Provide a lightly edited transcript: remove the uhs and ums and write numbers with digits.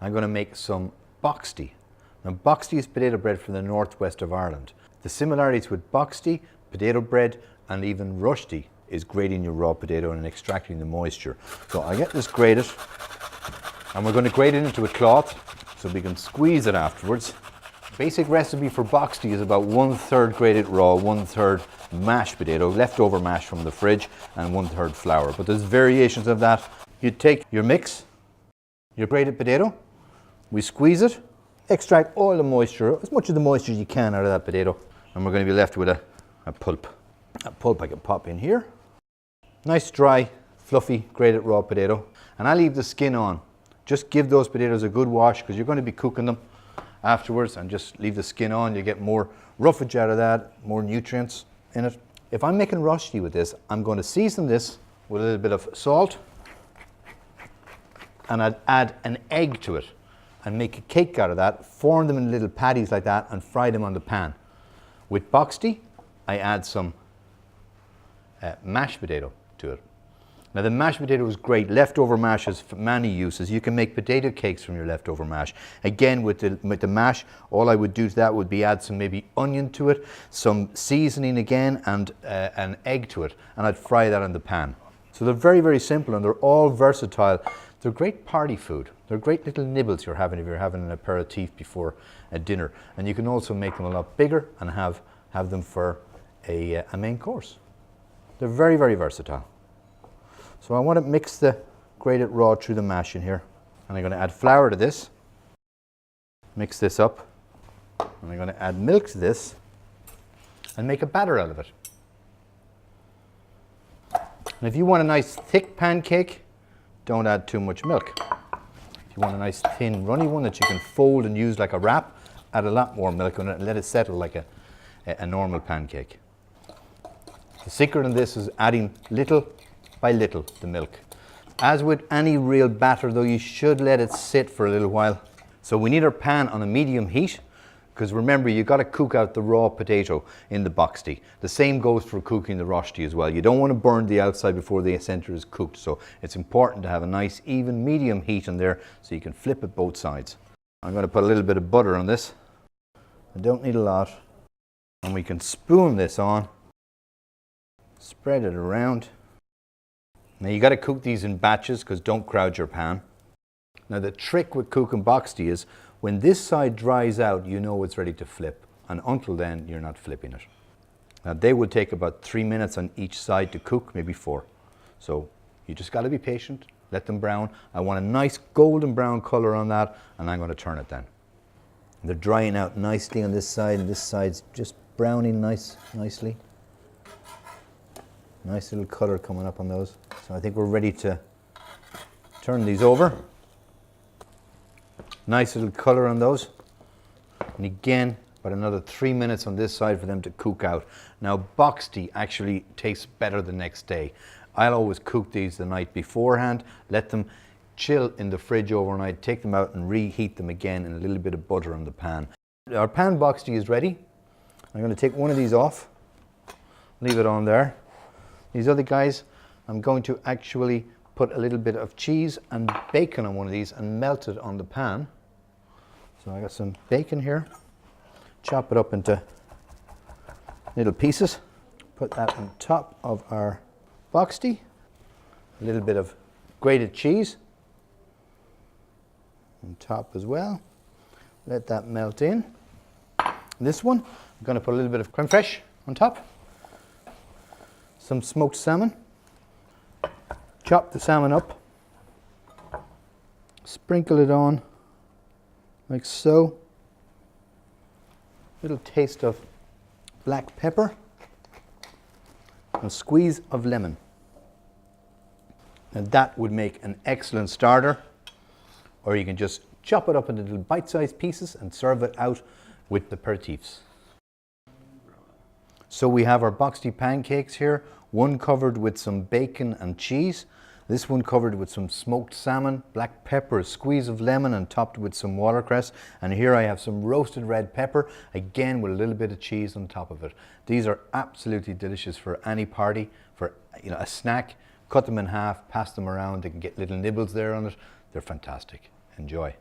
I'm going to make some boxty. Now boxty is potato bread from the northwest of Ireland. The similarities with boxty, potato bread and even rushty is grating your raw potato and extracting the moisture. So I get this grated and we're going to grate it into a cloth so we can squeeze it afterwards. Basic recipe for boxty is about 1/3 grated raw, 1/3 mashed potato, leftover mash from the fridge, and 1/3 flour. But there's variations of that. You take your mix, your grated potato, we squeeze it, extract all the moisture, as much of the moisture as you can out of that potato, and we're going to be left with a pulp. A pulp I can pop in here. Nice dry, fluffy, grated raw potato. And I leave the skin on. Just give those potatoes a good wash because you're going to be cooking them afterwards, and just leave the skin on. You get more roughage out of that, more nutrients in it. If I'm making rusty with this, I'm going to season this with a little bit of salt, and I'd add an egg to it and make a cake out of that, form them in little patties like that and fry them on the pan. With boxty, I add some mashed potato to it. Now the mashed potato is great. Leftover mash has many uses. You can make potato cakes from your leftover mash. Again, with the mash, all I would do to that would be add some maybe onion to it, some seasoning again, and an egg to it, and I'd fry that on the pan. So they're very, very simple, and they're all versatile. They're great party food. They're great little nibbles you're having if you're having an aperitif before a dinner. And you can also make them a lot bigger and have them for a main course. They're very, very versatile. So I want to mix the grated raw through the mash in here. And I'm going to add flour to this. Mix this up. And I'm going to add milk to this and make a batter out of it. And if you want a nice thick pancake, don't add too much milk. If you want a nice thin runny one that you can fold and use like a wrap, add a lot more milk on it and let it settle like a normal pancake. The secret in this is adding little by little the milk. As with any real batter though, you should let it sit for a little while. So we need our pan on a medium heat, because remember, you've got to cook out the raw potato in the boxty. The same goes for cooking the rusty as well. You don't want to burn the outside before the center is cooked, so it's important to have a nice even medium heat in there so you can flip it both sides. I'm going to put a little bit of butter on this. I don't need a lot. And we can spoon this on, spread it around. Now you got to cook these in batches because don't crowd your pan. Now the trick with cooking boxty is when this side dries out, you know it's ready to flip, and until then you're not flipping it. Now they will take about 3 minutes on each side to cook, maybe 4. So you just got to be patient, let them brown. I want a nice golden brown color on that, and I'm going to turn it then. They're drying out nicely on this side, and this side's just browning nicely. Nice little color coming up on those. So I think we're ready to turn these over. Nice little color on those. And again, about another 3 minutes on this side for them to cook out. Now boxty actually tastes better the next day. I'll always cook these the night beforehand, let them chill in the fridge overnight, take them out and reheat them again in a little bit of butter on the pan. Our pan boxty is ready. I'm going to take one of these off, leave it on there. These other guys, I'm going to actually put a little bit of cheese and bacon on one of these and melt it on the pan. So I got some bacon here. Chop it up into little pieces. Put that on top of our boxty. A little bit of grated cheese on top as well. Let that melt in. This one, I'm going to put a little bit of creme fraiche on top. Some smoked salmon. Chop the salmon up. Sprinkle it on like so. Little taste of black pepper. A squeeze of lemon. And that would make an excellent starter. Or you can just chop it up into little bite-sized pieces and serve it out with the aperitifs. So we have our boxty pancakes here, one covered with some bacon and cheese, this one covered with some smoked salmon, black pepper, a squeeze of lemon and topped with some watercress, and here I have some roasted red pepper, again with a little bit of cheese on top of it. These are absolutely delicious for any party, for a snack. Cut them in half, pass them around, they can get little nibbles there on it. They're fantastic. Enjoy.